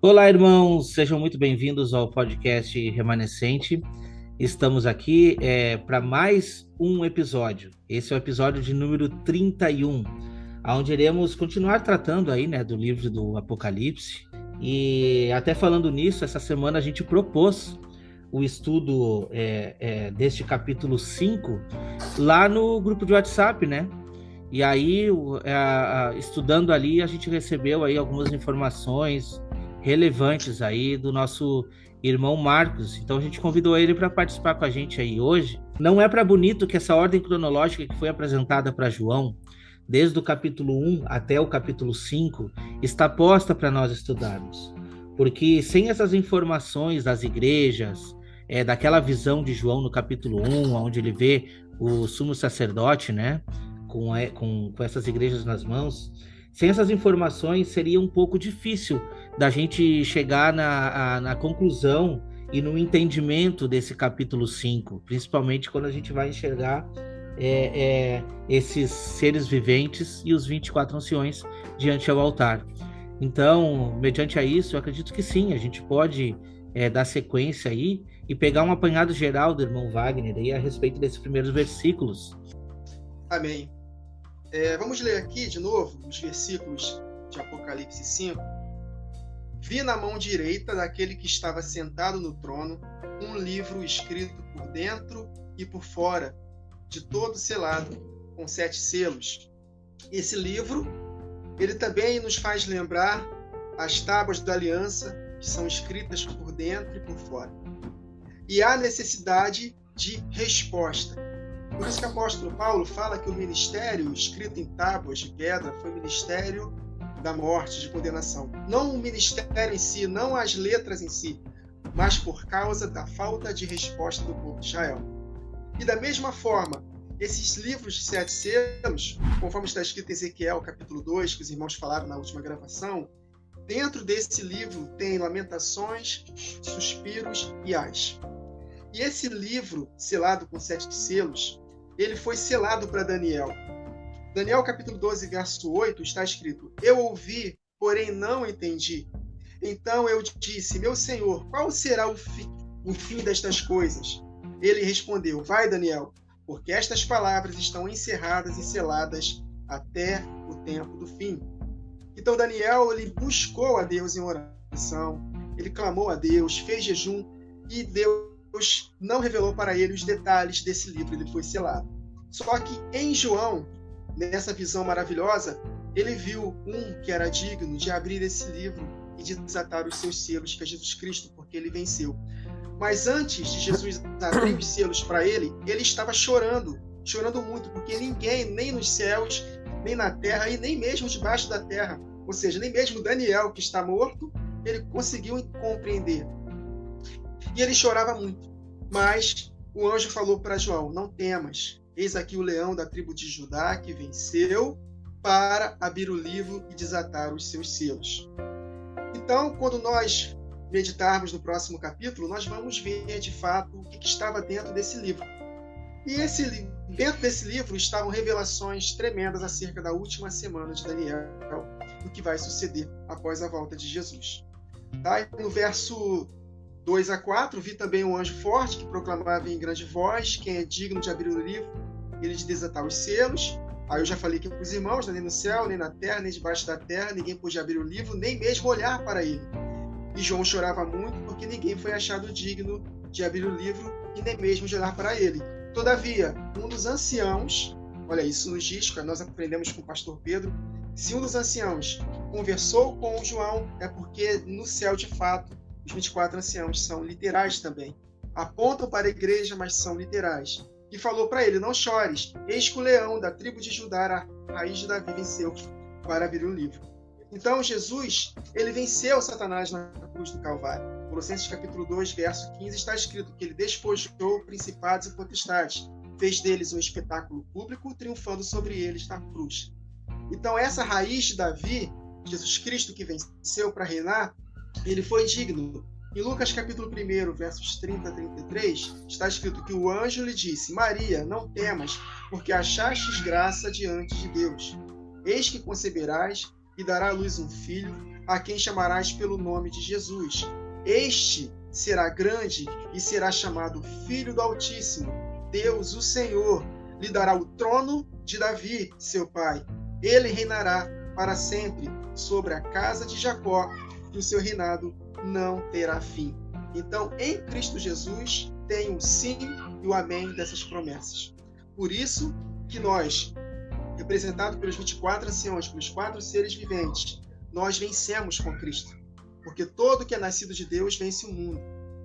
Olá, irmãos, sejam muito bem-vindos ao podcast Remanescente. Estamos aqui para mais um episódio. Esse é o episódio de número 31, onde iremos continuar tratando aí, né, do livro do Apocalipse. E até falando nisso, essa semana a gente propôs o estudo deste capítulo 5 lá no grupo de WhatsApp, né? E aí, estudando ali, a gente recebeu aí algumas informações relevantes aí do nosso irmão Marcos. Então a gente convidou ele para participar com a gente aí hoje. Não é para bonito que essa ordem cronológica que foi apresentada para João, desde o capítulo 1 até o capítulo 5, está posta para nós estudarmos. Porque sem essas informações das igrejas, daquela visão de João no capítulo 1, onde ele vê o sumo sacerdote, né? Com essas igrejas nas mãos, sem essas informações seria um pouco difícil da gente chegar na conclusão e no entendimento desse capítulo 5, principalmente quando a gente vai enxergar esses seres viventes e os 24 anciões diante ao altar. Então, mediante a isso, eu acredito que sim, a gente pode dar sequência aí e pegar um apanhado geral do irmão Wagner aí a respeito desses primeiros versículos. Amém. Vamos ler aqui de novo os versículos de Apocalipse 5. Vi na mão direita daquele que estava sentado no trono um livro escrito por dentro e por fora, de todo selado, com 7 selos. Esse livro, ele também nos faz lembrar as tábuas da aliança, que são escritas por dentro e por fora. E há necessidade de resposta. Por isso que o apóstolo Paulo fala que o ministério escrito em tábuas de pedra foi o ministério da morte, de condenação. Não o ministério em si, não as letras em si, mas por causa da falta de resposta do povo de Israel. E da mesma forma, esses livros de 7 selos, conforme está escrito em Ezequiel, capítulo 2, que os irmãos falaram na última gravação, dentro desse livro tem lamentações, suspiros e ais. E esse livro, selado com 7 selos, ele foi selado para Daniel. Daniel, capítulo 12, verso 8, está escrito: Eu ouvi, porém não entendi. Então eu disse: Meu Senhor, qual será o fim destas coisas? Ele respondeu: Vai, Daniel, porque estas palavras estão encerradas e seladas até o tempo do fim. Então Daniel, ele buscou a Deus em oração, ele clamou a Deus, fez jejum, e Deus não revelou para ele os detalhes desse livro, ele foi selado. Só que em João, nessa visão maravilhosa, ele viu um que era digno de abrir esse livro e de desatar os seus selos, que é Jesus Cristo, porque ele venceu. Mas antes de Jesus abrir os selos para ele, ele estava chorando muito, porque ninguém, nem nos céus, nem na terra, e nem mesmo debaixo da terra, ou seja, nem mesmo Daniel, que está morto, ele conseguiu compreender. E ele chorava muito. Mas o anjo falou para João: Não temas, eis aqui o leão da tribo de Judá que venceu para abrir o livro e desatar os seus selos. Então, quando nós meditarmos no próximo capítulo, nós vamos ver de fato o que estava dentro desse livro. E dentro desse livro estavam revelações tremendas acerca da última semana de Daniel, do que vai suceder após a volta de Jesus. Tá? No verso 2 a 4, vi também um anjo forte que proclamava em grande voz: Quem é digno de abrir o livro, ele de desatar os selos. Aí eu já falei aqui para os irmãos, nem no céu, nem na terra, nem debaixo da terra, ninguém podia abrir o livro, nem mesmo olhar para ele. E João chorava muito porque ninguém foi achado digno de abrir o livro e nem mesmo de olhar para ele. Todavia, um dos anciãos, olha, isso nos diz, nós aprendemos com o pastor Pedro, se um dos anciãos conversou com João, é porque no céu, de fato, os 24 anciãos são literais também. Apontam para a igreja, mas são literais. E falou para ele: Não chores, eis que o leão da tribo de Judá, a raiz de Davi, venceu para abrir o livro. Então Jesus, ele venceu Satanás na cruz do Calvário. Colossenses capítulo 2, verso 15, está escrito que ele despojou principados e potestades, fez deles um espetáculo público, triunfando sobre eles na cruz. Então essa raiz de Davi, Jesus Cristo que venceu para reinar, ele foi digno. Em Lucas capítulo 1, versos 30 a 33, está escrito que o anjo lhe disse: Maria, não temas, porque achastes graça diante de Deus. Eis que conceberás e dará à luz um filho, a quem chamarás pelo nome de Jesus. Este será grande e será chamado Filho do Altíssimo. Deus, o Senhor, lhe dará o trono de Davi, seu pai. Ele reinará para sempre sobre a casa de Jacó, e o seu reinado não terá fim. Então, em Cristo Jesus, tem o sim e o amém dessas promessas. Por isso que nós, representados pelos 24 anciãos, pelos 4 seres viventes, nós vencemos com Cristo. Porque todo que é nascido de Deus vence o mundo.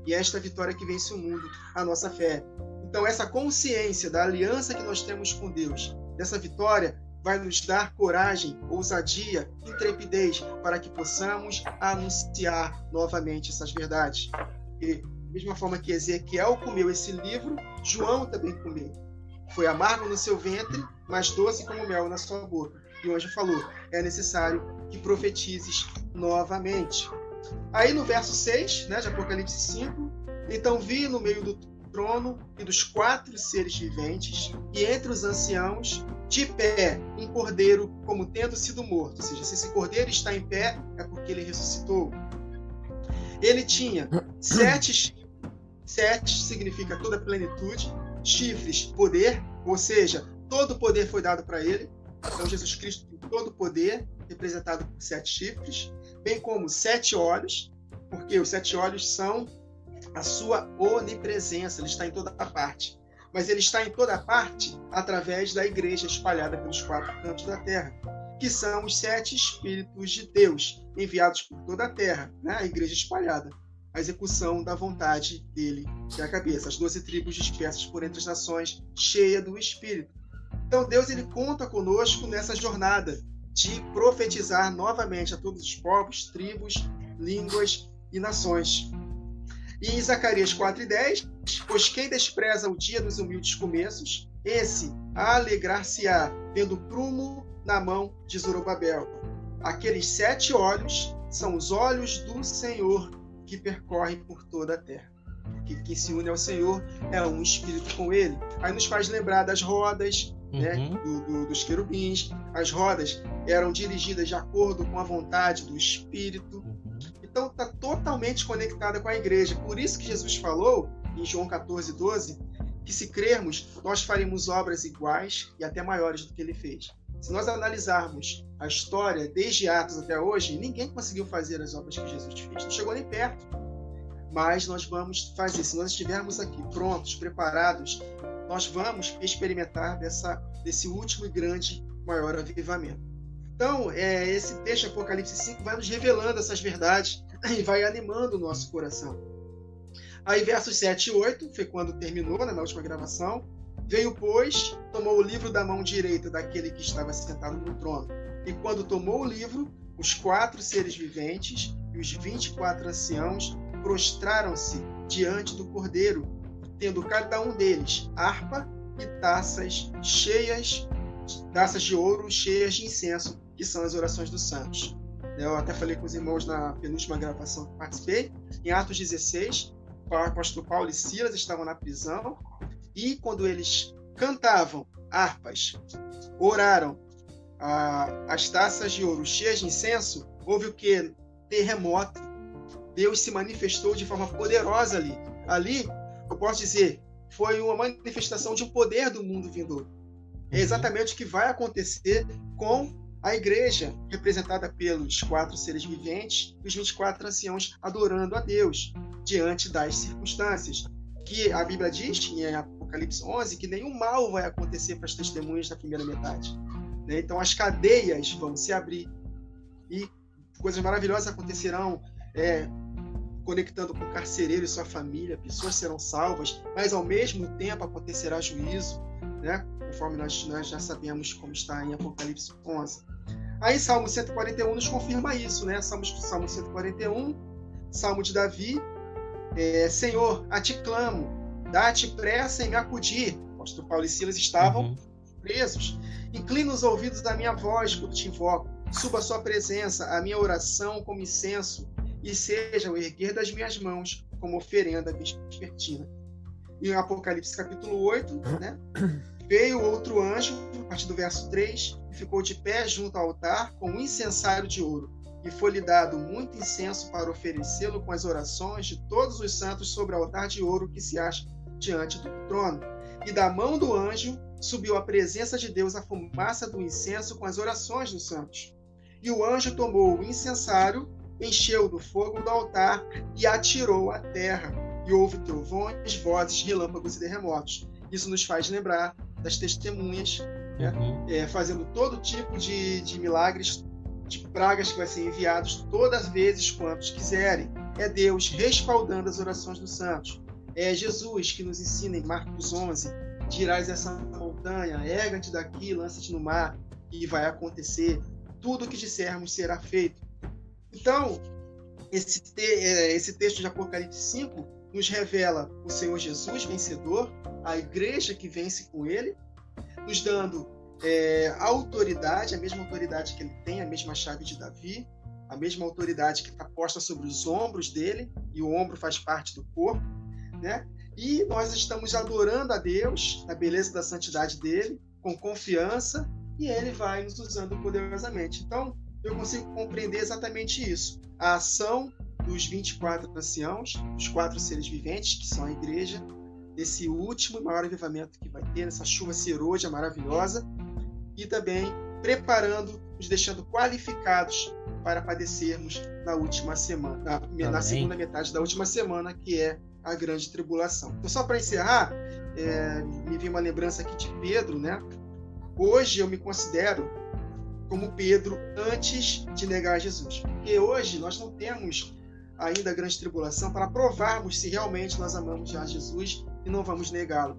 E é esta vitória que vence o mundo, a nossa fé. Então, essa consciência da aliança que nós temos com Deus, dessa vitória, vai nos dar coragem, ousadia, intrepidez, para que possamos anunciar novamente essas verdades. E, da mesma forma que Ezequiel comeu esse livro, João também comeu. Foi amargo no seu ventre, mas doce como mel na sua boca. E o anjo falou, é necessário que profetizes novamente. Aí no verso 6, de Apocalipse 5, então vi no meio do trono e dos 4 seres viventes, e entre os anciãos, de pé, um cordeiro como tendo sido morto. Ou seja, se esse cordeiro está em pé, é porque ele ressuscitou. Ele tinha 7 chifres. 7 significa toda a plenitude. Chifres, poder, ou seja, todo o poder foi dado para ele. Então Jesus Cristo tem todo o poder, representado por 7 chifres, bem como 7 olhos, porque os 7 olhos são a sua onipresença, ele está em toda a parte. Mas ele está em toda a parte através da igreja espalhada pelos 4 cantos da terra, que são os 7 Espíritos de Deus, enviados por toda a terra, a igreja espalhada, a execução da vontade dele, que é a cabeça, as 12 tribos dispersas por entre as nações, cheia do Espírito. Então Deus ele conta conosco nessa jornada de profetizar novamente a todos os povos, tribos, línguas e nações. E em Zacarias 4:10, pois quem despreza o dia dos humildes começos, esse alegrar-se-á vendo o prumo na mão de Zorobabel. Aqueles 7 olhos são os olhos do Senhor que percorrem por toda a terra. Quem se une ao Senhor é um espírito com ele. Aí nos faz lembrar das rodas, dos querubins. As rodas eram dirigidas de acordo com a vontade do Espírito. Então está totalmente conectada com a igreja. Por isso que Jesus falou, em João 14:12, que se crermos, nós faremos obras iguais e até maiores do que ele fez. Se nós analisarmos a história, desde Atos até hoje, ninguém conseguiu fazer as obras que Jesus fez. Não chegou nem perto. Mas nós vamos fazer. Se nós estivermos aqui prontos, preparados, nós vamos experimentar desse último e grande, maior avivamento. Então, esse texto Apocalipse 5 vai nos revelando essas verdades e vai animando o nosso coração. Aí, versos 7 e 8, foi quando terminou, na última gravação. Veio, pois, tomou o livro da mão direita daquele que estava sentado no trono. E quando tomou o livro, os 4 seres viventes e os 24 anciãos prostraram-se diante do Cordeiro, tendo cada um deles harpa e taças de ouro cheias de incenso, que são as orações dos santos. Eu até falei com os irmãos na penúltima gravação que participei. Em Atos 16, o apóstolo Paulo e Silas estavam na prisão, e quando eles cantavam harpas, oraram, as taças de ouro cheias de incenso, houve o que? Terremoto. Deus se manifestou de forma poderosa ali. Ali, eu posso dizer, foi uma manifestação de um poder do mundo vindouro. É exatamente o que vai acontecer com a igreja, representada pelos 4 seres viventes e os 24 anciãos adorando a Deus diante das circunstâncias. Que a Bíblia diz, em Apocalipse 11, que nenhum mal vai acontecer para as testemunhas da primeira metade. Então as cadeias vão se abrir e coisas maravilhosas acontecerão, conectando com o carcereiro e sua família, pessoas serão salvas, mas ao mesmo tempo acontecerá juízo, conforme nós já sabemos como está em Apocalipse 11. Aí Salmo 141 nos confirma isso, Salmo 141, Salmo de Davi, Senhor, a ti clamo, dá-te pressa em me acudir. O apóstolo Paulo e Silas estavam presos. Inclina os ouvidos da minha voz quando te invoco, suba a sua presença, a minha oração como incenso, e seja o erguer das minhas mãos como oferenda vespertina. E em Apocalipse capítulo 8, veio outro anjo, a partir do verso 3, e ficou de pé junto ao altar com um incensário de ouro, e foi-lhe dado muito incenso para oferecê-lo com as orações de todos os santos sobre o altar de ouro que se acha diante do trono. E da mão do anjo subiu à presença de Deus a fumaça do incenso com as orações dos santos. E o anjo tomou o incensário, encheu do fogo do altar e atirou à terra. E houve trovões, vozes, relâmpagos e terremotos. Isso nos faz lembrar das testemunhas, né? Fazendo todo tipo de milagres, de pragas que vai ser enviados todas as vezes quantos quiserem. É Deus respaldando as orações dos santos. É Jesus que nos ensina em Marcos 11, dirás essa montanha, erga-te daqui, lança-te no mar, e vai acontecer. Tudo o que dissermos será feito. Então, esse texto de Apocalipse 5 nos revela o Senhor Jesus vencedor, a igreja que vence com ele, nos dando autoridade, a mesma autoridade que ele tem, a mesma chave de Davi, a mesma autoridade que está posta sobre os ombros dele, e o ombro faz parte do corpo, né? E nós estamos adorando a Deus, na beleza da santidade dele, com confiança, e ele vai nos usando poderosamente. Então, eu consigo compreender exatamente isso. A ação dos 24 anciãos, os 4 seres viventes, que são a igreja, esse último e maior avivamento que vai ter, nessa chuva serôdia maravilhosa, e também preparando, nos deixando qualificados para padecermos na última semana, na segunda metade da última semana, que é a grande tribulação. Então, só para encerrar, me veio uma lembrança aqui de Pedro, né? Hoje eu me considero como Pedro antes de negar Jesus. Porque hoje nós não temos ainda a grande tribulação para provarmos se realmente nós amamos já Jesus e não vamos negá-lo.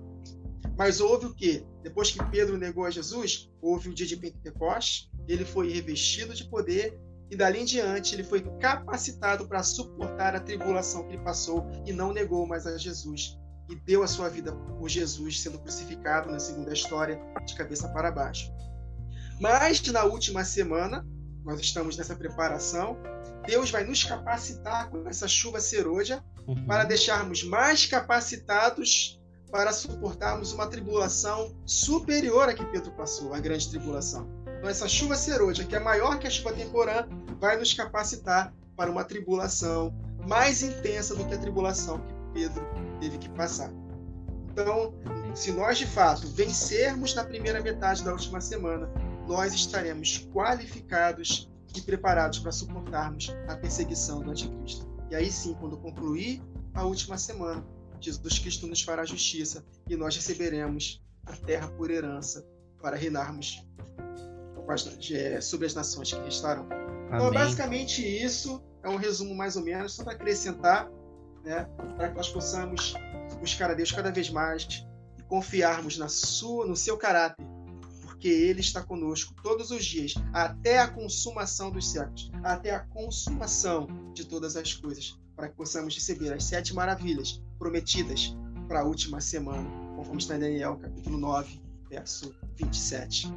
Mas houve o quê? Depois que Pedro negou a Jesus, houve o dia de Pentecostes, ele foi revestido de poder e dali em diante ele foi capacitado para suportar a tribulação que ele passou e não negou mais a Jesus. E deu a sua vida por Jesus, sendo crucificado, na segunda história, de cabeça para baixo. Mas na última semana, nós estamos nessa preparação, Deus vai nos capacitar com essa chuva serôdia para deixarmos mais capacitados para suportarmos uma tribulação superior à que Pedro passou, a grande tribulação. Então essa chuva serôdia, que é maior que a chuva temporã, vai nos capacitar para uma tribulação mais intensa do que a tribulação que Pedro teve que passar. Então, se nós de fato vencermos na primeira metade da última semana, nós estaremos qualificados e preparados para suportarmos a perseguição do anticristo. E aí sim, quando concluir a última semana, Jesus Cristo nos fará justiça e nós receberemos a terra por herança para reinarmos sobre as nações que restarão. Então, basicamente isso é um resumo mais ou menos, só para acrescentar, né, para que nós possamos buscar a Deus cada vez mais e confiarmos no seu caráter, porque Ele está conosco todos os dias, até a consumação dos séculos, até a consumação de todas as coisas, para que possamos receber as 7 maravilhas prometidas para a última semana, conforme está em Daniel, capítulo 9, verso 27.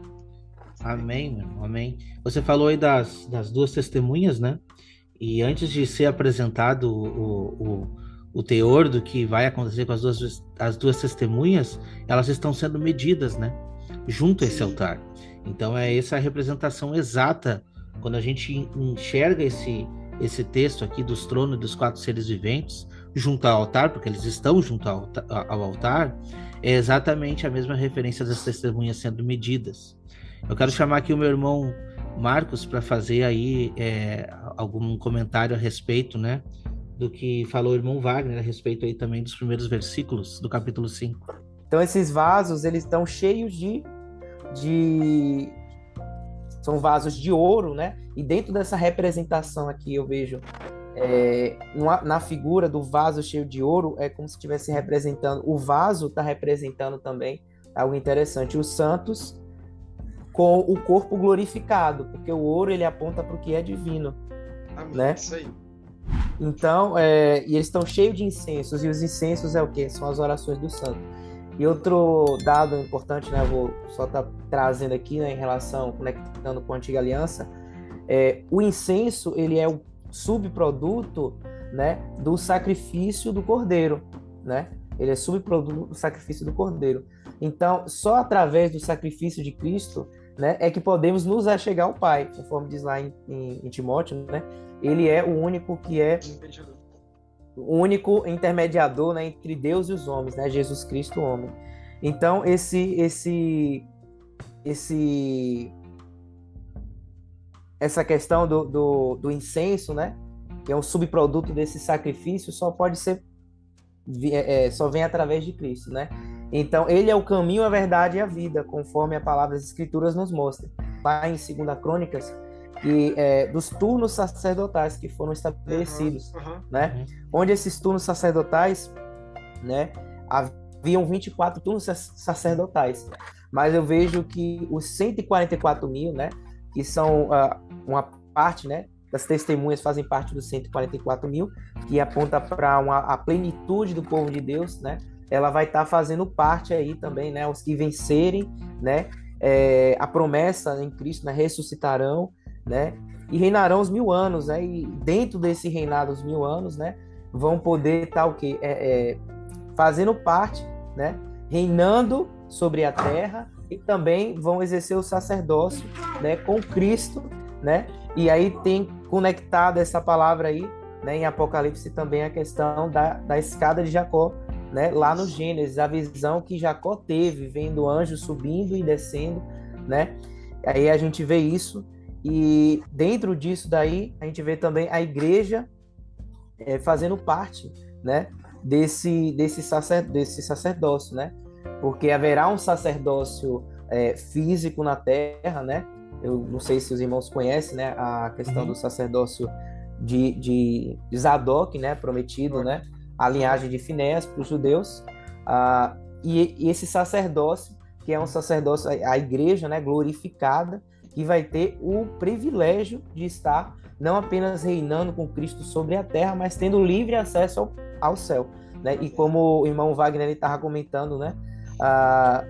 Amém, meu, amém. Você falou aí das 2 testemunhas, né? E antes de ser apresentado o teor do que vai acontecer com as duas testemunhas, elas estão sendo medidas, né? Junto a esse altar. Então é essa a representação exata. Quando a gente enxerga esse texto aqui dos tronos dos 4 seres viventes junto ao altar, porque eles estão junto ao altar, é exatamente a mesma referência das testemunhas sendo medidas. Eu quero chamar aqui o meu irmão Marcos para fazer aí algum comentário a respeito, né, do que falou o irmão Wagner a respeito aí também dos primeiros versículos do capítulo 5. Então esses vasos, eles estão cheios de são vasos de ouro, né? E dentro dessa representação aqui eu vejo na figura do vaso cheio de ouro, é como se estivesse representando, o vaso está representando também algo interessante, os santos com o corpo glorificado, porque o ouro ele aponta para o que é divino. Amém, né? Isso aí. Então, e eles estão cheios de incensos, e os incensos é o quê? São as orações do santo. E outro dado importante, né, eu vou só estar trazendo aqui, né, em relação, conectando com a Antiga Aliança, o incenso, ele é o subproduto, né, do sacrifício do Cordeiro, né? Ele é subproduto do sacrifício do Cordeiro. Então, só através do sacrifício de Cristo né, é que podemos nos achegar ao Pai, conforme diz lá em Timóteo, né? Ele é o único que é o único intermediador, né, entre Deus e os homens, né? Jesus Cristo, homem. Então, essa questão do incenso, né, que é um subproduto desse sacrifício, só pode ser só vem através de Cristo, né? Então, ele é o caminho, a verdade e a vida, conforme a palavra das Escrituras nos mostra. Lá em 2 Crônicas, que dos turnos sacerdotais que foram estabelecidos, né? Onde esses turnos sacerdotais, né? Haviam 24 turnos sacerdotais, mas eu vejo que os 144 mil, né? Que são uma parte, né? Das testemunhas fazem parte dos 144 mil, que aponta para a plenitude do povo de Deus, né? Ela vai estar fazendo parte aí também, né? Os que vencerem, né? A promessa em Cristo, né? Ressuscitarão, né? E reinarão os 1000 anos, né? E dentro desse reinado dos 1000 anos, né? Vão poder estar o quê? Fazendo parte, né? Reinando sobre a terra e também vão exercer o sacerdócio, né? Com Cristo, né? E aí tem conectado essa palavra aí, né? Em Apocalipse também a questão da escada de Jacó, né? Lá no Gênesis, a visão que Jacó teve, vendo anjos subindo e descendo, né? Aí a gente vê isso, e dentro disso daí, a gente vê também a igreja fazendo parte, né? Desse sacerdócio, né? Porque haverá um sacerdócio físico na terra, né? Eu não sei se os irmãos conhecem, né? A questão do sacerdócio de Zadok, né? Prometido, né? A linhagem de Finéas para os judeus, e esse sacerdócio, que é um sacerdócio, a igreja, né, glorificada, que vai ter o privilégio de estar não apenas reinando com Cristo sobre a terra, mas tendo livre acesso ao céu, né? E como o irmão Wagner estava comentando, né,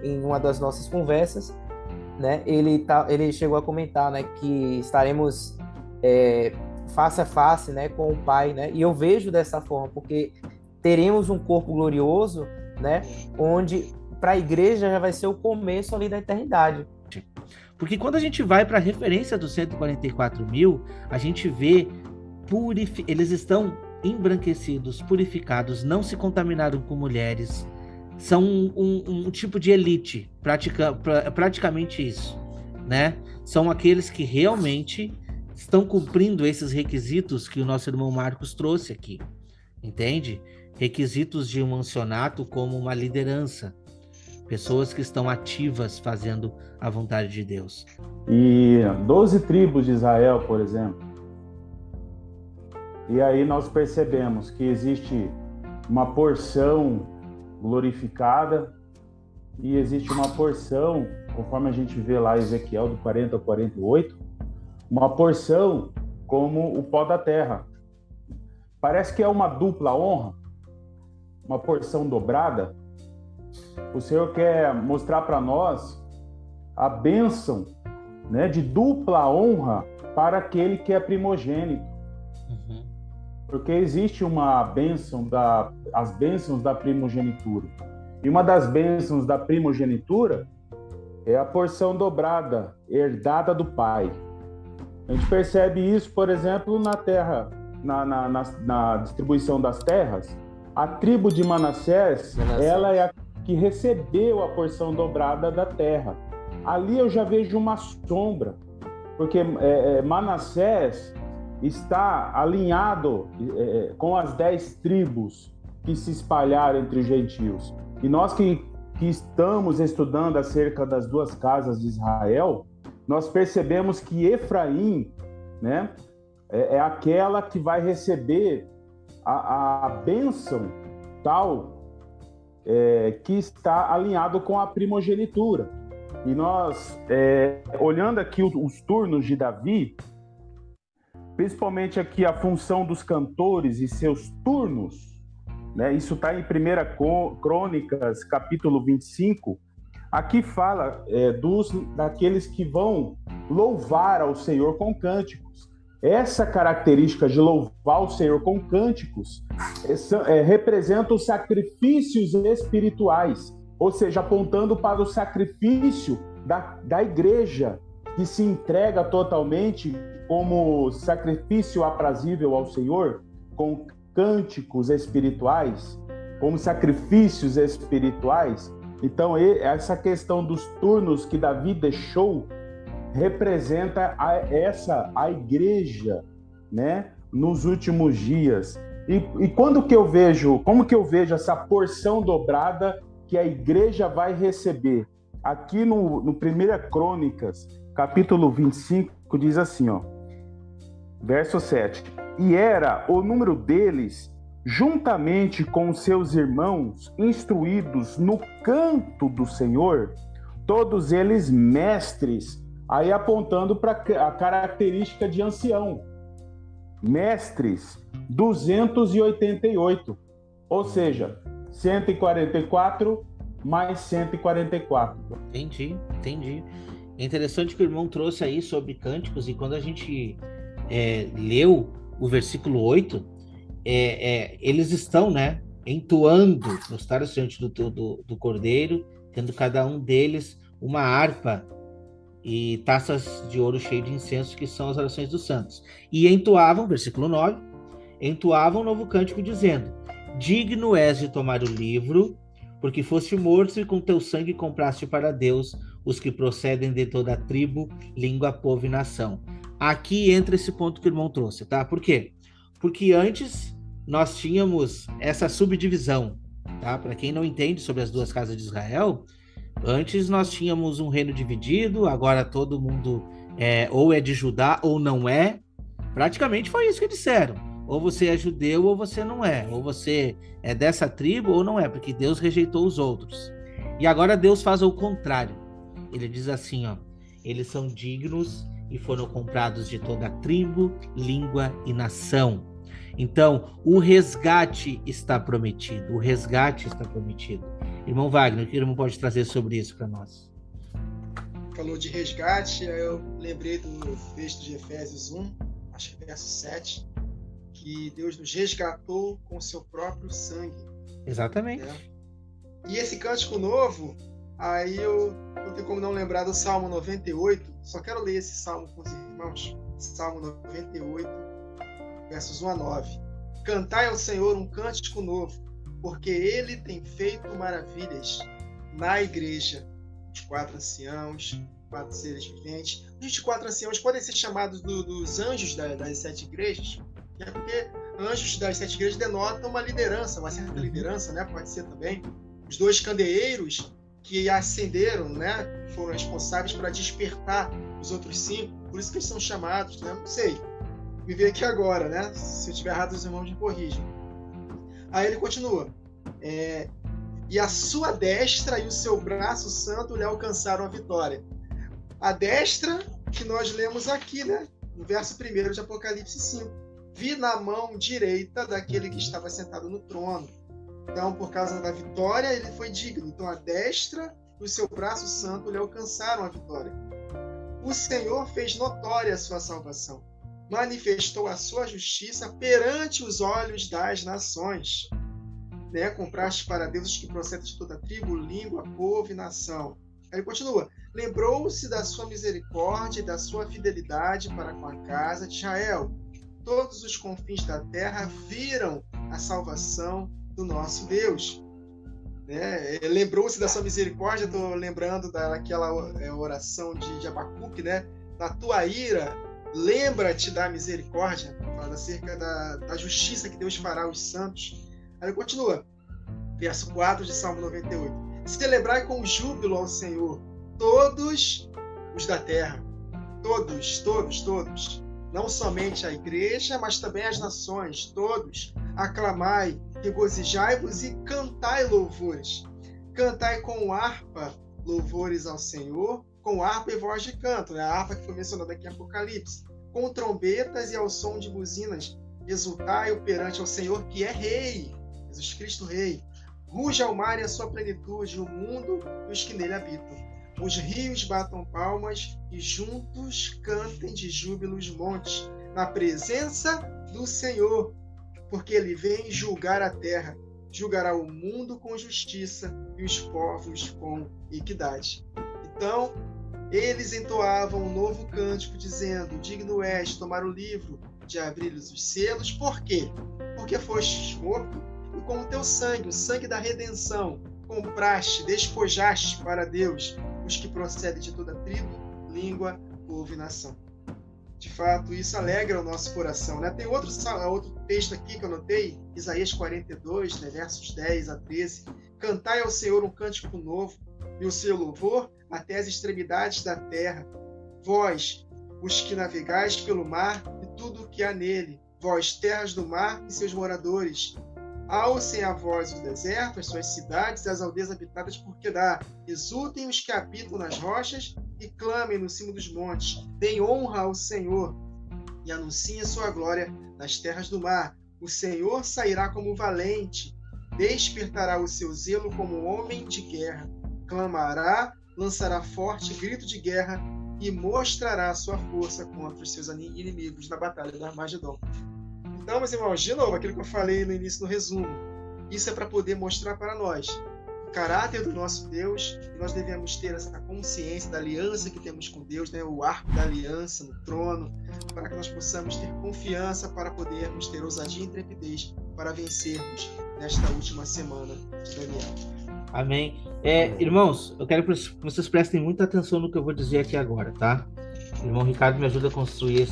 em uma das nossas conversas, né, ele chegou a comentar, né, que estaremos face a face, né, com o Pai, né? E eu vejo dessa forma, porque teremos um corpo glorioso, né? Onde para a igreja já vai ser o começo ali da eternidade. Porque quando a gente vai para a referência dos 144 mil, a gente vê eles estão embranquecidos, purificados, não se contaminaram com mulheres, são um tipo de elite, praticamente isso, né? São aqueles que realmente estão cumprindo esses requisitos que o nosso irmão Marcos trouxe aqui, entende? Requisitos de um ancianato como uma liderança, pessoas que estão ativas fazendo a vontade de Deus. E 12 tribos de Israel, por exemplo. E aí nós percebemos que existe uma porção glorificada e existe uma porção, conforme a gente vê lá em Ezequiel do 40 ao 48, uma porção como o pó da terra. Parece que é uma dupla honra, uma porção dobrada. O Senhor quer mostrar para nós a bênção, né, de dupla honra para aquele que é primogênito. Porque existe uma bênção, as bênçãos da primogenitura. E uma das bênçãos da primogenitura é a porção dobrada, herdada do Pai. A gente percebe isso, por exemplo, na terra, na distribuição das terras. A tribo de Manassés, ela é a que recebeu a porção dobrada da terra. Ali eu já vejo uma sombra, porque Manassés está alinhado com as 10 tribos que se espalharam entre os gentios. E nós que estamos estudando acerca das 2 casas de Israel, nós percebemos que Efraim, né, é aquela que vai receber a bênção tal que está alinhado com a primogenitura. E nós, olhando aqui os turnos de Davi, principalmente aqui a função dos cantores e seus turnos, né, isso está em 1 Crônicas, capítulo 25, aqui fala daqueles que vão louvar ao Senhor com cânticos. Essa característica de louvar o Senhor com cânticos representa os sacrifícios espirituais, ou seja, apontando para o sacrifício da igreja, que se entrega totalmente como sacrifício aprazível ao Senhor, com cânticos espirituais, como sacrifícios espirituais. Então, essa questão dos turnos que Davi deixou representa a igreja, né, nos últimos dias. E como que eu vejo essa porção dobrada que a igreja vai receber? Aqui no 1 Crônicas, capítulo 25, diz assim, ó, verso 7. E era o número deles, juntamente com seus irmãos, instruídos no canto do Senhor, todos eles mestres, aí apontando para a característica de ancião. Mestres, 288, ou seja, 144 mais 144. Entendi. É interessante que o irmão trouxe aí sobre cânticos, e quando a gente leu o versículo 8, eles estão, né, entoando no estar diante do Cordeiro, tendo cada um deles uma harpa e taças de ouro cheio de incenso, que são as orações dos santos. E entoavam, versículo 9, entoavam um novo cântico dizendo: digno és de tomar o livro, porque foste morto e com teu sangue compraste para Deus os que procedem de toda a tribo, língua, povo e nação. Aqui entra esse ponto que o irmão trouxe, tá? Por quê? Porque antes nós tínhamos essa subdivisão, tá? Para quem não entende sobre as duas casas de Israel, antes nós tínhamos um reino dividido, agora todo mundo ou é de Judá ou não é. Praticamente foi isso que disseram. Ou você é judeu ou você não é. Ou você é dessa tribo ou não é, porque Deus rejeitou os outros. E agora Deus faz o contrário. Ele diz assim, ó, eles são dignos e foram comprados de toda a tribo, língua e nação. Então, o resgate está prometido. O resgate está prometido. Irmão Wagner, o que o irmão pode trazer sobre isso para nós? Falou de resgate, eu lembrei do texto de Efésios 1, acho que verso 7, que Deus nos resgatou com seu próprio sangue. Exatamente. E esse cântico novo, aí eu não tenho como não lembrar do Salmo 98, só quero ler esse salmo com os irmãos. Salmo 98, versos 1 a 9. Cantai ao Senhor um cântico novo, porque Ele tem feito maravilhas na igreja. Os 4 anciãos, 4 seres viventes. Os 4 anciãos podem ser chamados dos anjos das 7 igrejas, porque anjos das 7 igrejas denotam uma liderança, uma certa liderança, né? Pode ser também. Os 2 candeeiros que acenderam, né? Foram responsáveis para despertar os outros 5, por isso que eles são chamados, né? Não sei. Me veio aqui agora, né? Se eu estiver errado, os irmãos me corrijam. Aí ele continua. E a sua destra e o seu braço santo lhe alcançaram a vitória. A destra que nós lemos aqui, né? No verso 1 de Apocalipse 5. Vi na mão direita daquele que estava sentado no trono. Então, por causa da vitória, ele foi digno. Então, a destra e o seu braço santo lhe alcançaram a vitória. O Senhor fez notória a sua salvação. Manifestou a sua justiça perante os olhos das nações. Né? Compraste para Deus os que procedem de toda tribo, língua, povo e nação. Aí ele continua. Lembrou-se da sua misericórdia e da sua fidelidade para com a casa de Israel. Todos os confins da terra viram a salvação do nosso Deus. Né? Lembrou-se da sua misericórdia, estou lembrando daquela oração de Abacuque, né? Na tua ira, lembra-te da misericórdia, falando acerca da justiça que Deus fará aos santos. Aí continua, verso 4 de Salmo 98. Celebrai com júbilo ao Senhor todos os da terra. Todos. Não somente a igreja, mas também as nações. Todos. Aclamai, regozijai-vos e cantai louvores. Cantai com harpa louvores ao Senhor, com harpa e voz de canto. Né? A harpa que foi mencionada aqui em Apocalipse. Com trombetas e ao som de buzinas. Exultai perante ao Senhor, que é Rei. Jesus Cristo Rei. Ruja o mar e a sua plenitude, o mundo e os que nele habitam. Os rios batam palmas e juntos cantem de júbilo os montes, na presença do Senhor, porque ele vem julgar a terra, julgará o mundo com justiça e os povos com equidade. Então, Eles entoavam um novo cântico, dizendo: digno és de tomar o livro, de abrir-lhes os selos. Por quê? Porque fostes morto, e com o teu sangue, o sangue da redenção, compraste, despojaste para Deus os que procedem de toda tribo, língua, povo e nação. De fato, isso alegra o nosso coração, né? Tem outro texto aqui que eu anotei, Isaías 42, né, versos 10 a 13. Cantai ao Senhor um cântico novo, e o seu louvor até as extremidades da terra. Vós, os que navegais pelo mar, e tudo o que há nele, vós, terras do mar e seus moradores. Alcem a voz o deserto, as suas cidades e as aldeias habitadas por Quedar. Exultem os que habitam nas rochas e clamem no cimo dos montes. Deem honra ao Senhor e anunciem a sua glória nas terras do mar. O Senhor sairá como valente, despertará o seu zelo como homem de guerra. Clamará, lançará forte grito de guerra e mostrará a sua força contra os seus inimigos na batalha do Armagedon. Então, meus irmãos, de novo, aquilo que eu falei no início do resumo, isso é para poder mostrar para nós o caráter do nosso Deus, e nós devemos ter essa consciência da aliança que temos com Deus, né? O arco da aliança no trono, para que nós possamos ter confiança para podermos ter ousadia e intrepidez para vencermos nesta última semana de Daniel. Amém. Irmãos, eu quero que vocês prestem muita atenção no que eu vou dizer aqui agora, tá? O irmão Ricardo me ajuda a construir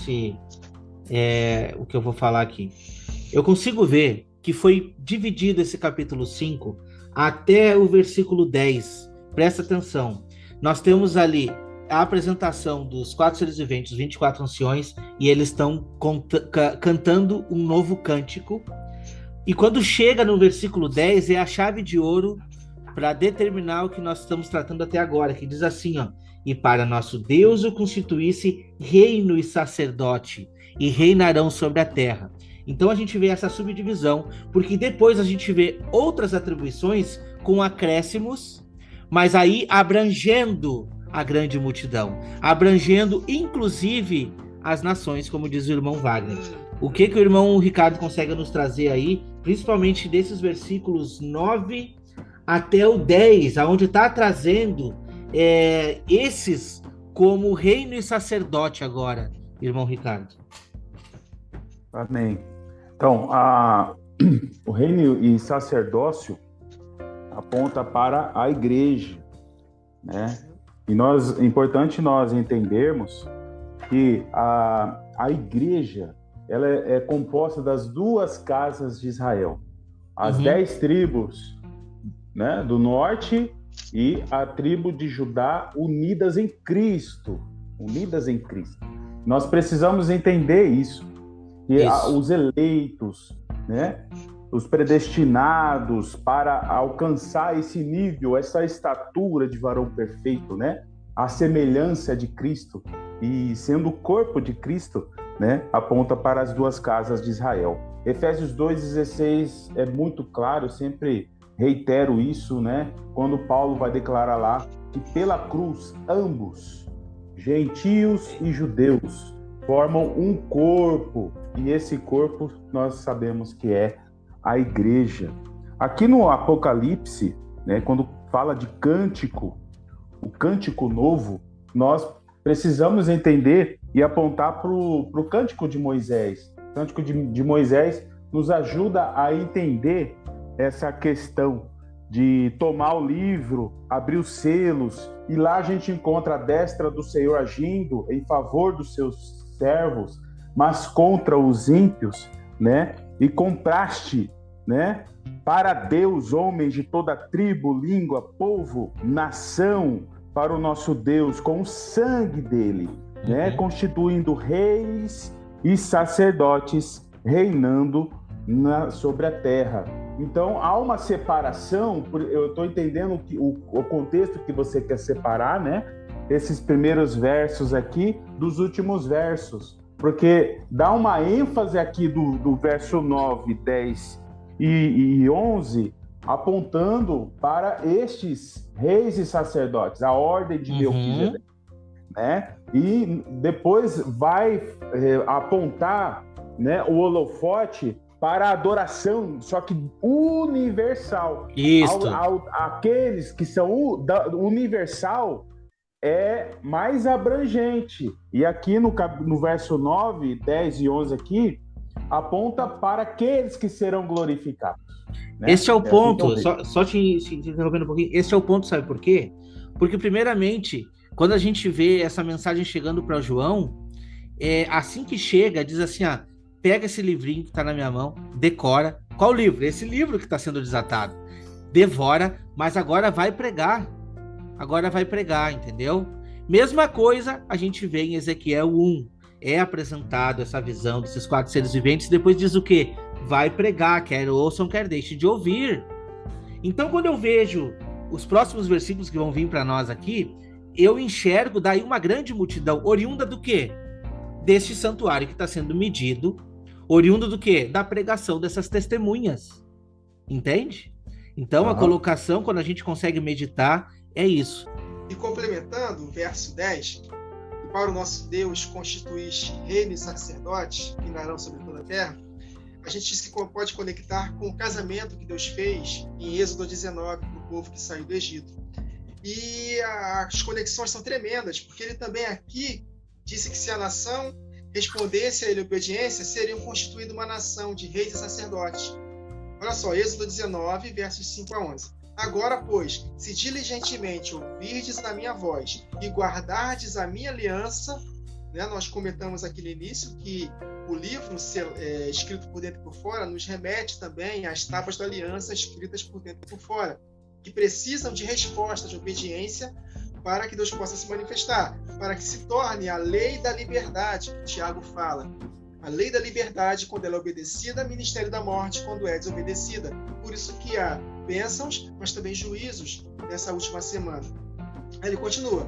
o que eu vou falar aqui. Eu consigo ver que foi dividido esse capítulo 5 até o versículo 10. Presta atenção. Nós temos ali a apresentação dos 4 seres viventes, os 24 anciões, e eles estão cantando um novo cântico. E quando chega no versículo 10, é a chave de ouro para determinar o que nós estamos tratando até agora, que diz assim, ó: e para nosso Deus o constituísse reino e sacerdote, e reinarão sobre a terra. Então a gente vê essa subdivisão, porque depois a gente vê outras atribuições com acréscimos, mas aí abrangendo a grande multidão, abrangendo inclusive as nações, como diz o irmão Wagner. O que o irmão Ricardo consegue nos trazer aí, principalmente desses versículos 9 até o 10, onde está trazendo esses como reino e sacerdote agora, irmão Ricardo? Amém. Então, o reino e sacerdócio aponta para a igreja, né? E é importante nós entendermos que a igreja ela é composta das 2 casas de Israel, as 10 tribos, né, do norte e a tribo de Judá unidas em Cristo, Nós precisamos entender isso. Que os eleitos, né, os predestinados para alcançar esse nível, essa estatura de varão perfeito, né, a semelhança de Cristo, e sendo o corpo de Cristo, né, aponta para as 2 casas de Israel. Efésios 2,16 é muito claro, eu sempre reitero isso, né, quando Paulo vai declarar lá que pela cruz ambos, gentios e judeus, formam um corpo, e esse corpo nós sabemos que é a igreja. Aqui no Apocalipse, né, quando fala de cântico, o cântico novo, nós precisamos entender e apontar para o cântico de Moisés. O cântico de Moisés nos ajuda a entender essa questão de tomar o livro, abrir os selos, e lá a gente encontra a destra do Senhor agindo em favor dos seus servos, mas contra os ímpios, né? E compraste, né, para Deus homens de toda tribo, língua, povo, nação, para o nosso Deus com o sangue dele, né? Constituindo reis e sacerdotes, reinando sobre a terra. Então há uma separação. Eu estou entendendo que o contexto que você quer separar, né? Esses primeiros versos aqui dos últimos versos, porque dá uma ênfase aqui do verso 9, 10 e 11, apontando para estes reis e sacerdotes, a ordem de Melquisedeque, né? E depois vai apontar, né, o holofote para a adoração, só que universal. Aqueles que são universal, é mais abrangente. E aqui no verso 9, 10 e 11 aqui, aponta para aqueles que serão glorificados. Né? Esse é o ponto, assim só te interrompendo um pouquinho, esse é o ponto, sabe por quê? Porque, primeiramente, quando a gente vê essa mensagem chegando para João, assim que chega, diz assim, pega esse livrinho que está na minha mão, decora. Qual livro? Esse livro que está sendo desatado. Devora, mas agora vai pregar, entendeu? Mesma coisa a gente vê em Ezequiel 1, é apresentado essa visão desses 4 seres viventes, depois diz o quê? Vai pregar, quer ouçam, quer deixe de ouvir. Então, quando eu vejo os próximos versículos que vão vir para nós aqui, eu enxergo daí uma grande multidão, oriunda do quê? Deste santuário que está sendo medido, oriundo do quê? Da pregação dessas testemunhas, entende? Então, a colocação, quando a gente consegue meditar, é isso. E complementando o verso 10, e para o nosso Deus constituíste reino e sacerdotes, que reinarão sobre toda a terra, a gente se pode conectar com o casamento que Deus fez em Êxodo 19 para o povo que saiu do Egito. E as conexões são tremendas, porque ele também aqui disse que se a nação respondesse a ele obediência, seriam constituída uma nação de reis e sacerdotes. Olha só, Êxodo 19, versos 5 a 11. Agora, pois, se diligentemente ouvirdes a minha voz e guardardes a minha aliança, né, nós comentamos aqui no início que o livro escrito por dentro e por fora nos remete também às tábuas da aliança escritas por dentro e por fora, que precisam de resposta, de obediência, para que Deus possa se manifestar, para que se torne a lei da liberdade, que o Tiago fala. A lei da liberdade, quando ela é obedecida, ministério da morte, quando é desobedecida. Por isso que há bênçãos, mas também juízos nessa última semana. Aí ele continua.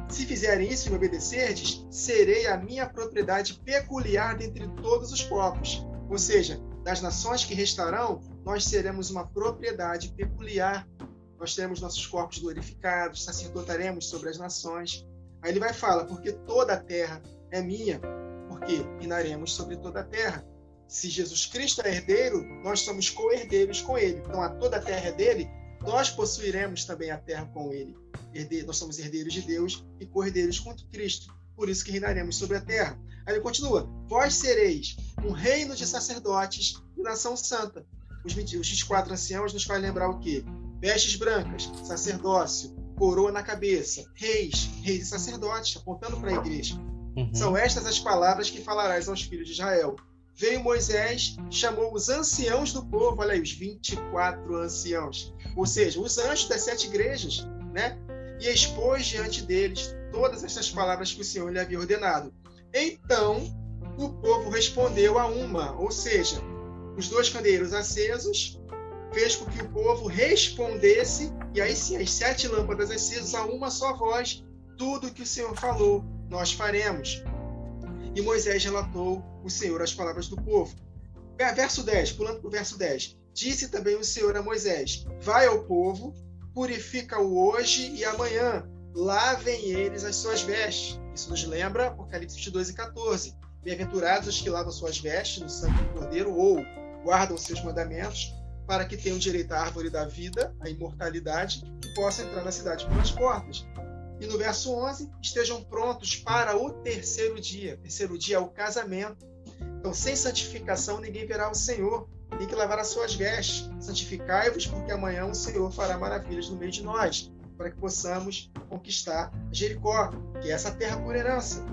Se fizerem isso e me obedecerdes, serei a minha propriedade peculiar dentre todos os povos. Ou seja, das nações que restarão, nós seremos uma propriedade peculiar. Nós teremos nossos corpos glorificados, sacerdotaremos sobre as nações. Aí ele vai falar, porque toda a terra é minha, porque reinaremos sobre toda a terra. Se Jesus Cristo é herdeiro, nós somos co-herdeiros com ele. Então, a toda a terra é dele, nós possuiremos também a terra com ele. Nós somos herdeiros de Deus e co-herdeiros com Cristo. Por isso que reinaremos sobre a terra. Aí ele continua. Vós sereis um reino de sacerdotes e nação santa. Os 24 anciãos nos fazem lembrar o quê? Vestes brancas, sacerdócio, coroa na cabeça, reis e sacerdotes, apontando para a igreja. São estas as palavras que falarás aos filhos de Israel. Veio Moisés, chamou os anciãos do povo, olha aí, os 24 anciãos, ou seja, os anjos das 7 igrejas, né? E expôs diante deles todas essas palavras que o Senhor lhe havia ordenado. Então, o povo respondeu a uma, ou seja, os 2 candeeiros acesos, fez com que o povo respondesse, e aí sim, as 7 lâmpadas acesas, a uma só voz, tudo que o Senhor falou, nós faremos. E Moisés relatou o Senhor as palavras do povo. Verso 10, pulando para o verso 10. Disse também o Senhor a Moisés, vai ao povo, purifica-o hoje e amanhã, lavem eles as suas vestes. Isso nos lembra Apocalipse 22 e 14. Bem-aventurados os que lavam suas vestes no sangue do Cordeiro ou guardam os seus mandamentos, para que tenham direito à árvore da vida, à imortalidade, e possam entrar na cidade pelas portas. E no verso 11, estejam prontos para o terceiro dia. O terceiro dia é o casamento. Então, sem santificação, ninguém verá o Senhor. Tem que lavar as suas vestes. Santificai-vos, porque amanhã o Senhor fará maravilhas no meio de nós, para que possamos conquistar Jericó, que é essa terra por herança.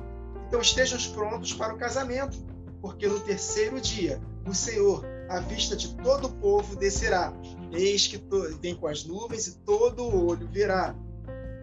Então, estejam prontos para o casamento, porque no terceiro dia, o Senhor, à vista de todo o povo, descerá. Eis que vem com as nuvens e todo o olho verá.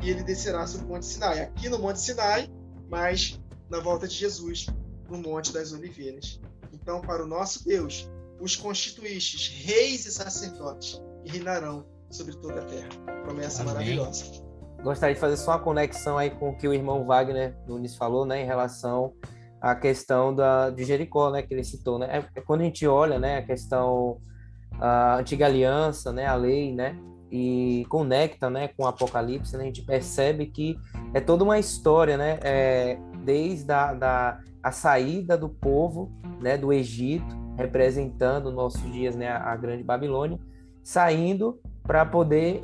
E ele descerá sobre o Monte Sinai. Aqui no Monte Sinai, mas na volta de Jesus, no Monte das Oliveiras. Então, para o nosso Deus, os constituístes reis e sacerdotes e reinarão sobre toda a terra. Promessa Amém. Maravilhosa. Gostaria de fazer só uma conexão aí com o que o irmão Wagner Nunes falou, né, em relação à questão de Jericó, né, que ele citou, né? Quando a gente olha, né, a questão a antiga aliança, né, a lei, né, e conecta, né, com o Apocalipse, né, a gente percebe que é toda uma história, né, desde a saída do povo, né, do Egito, representando nossos dias, né, a grande Babilônia, saindo para poder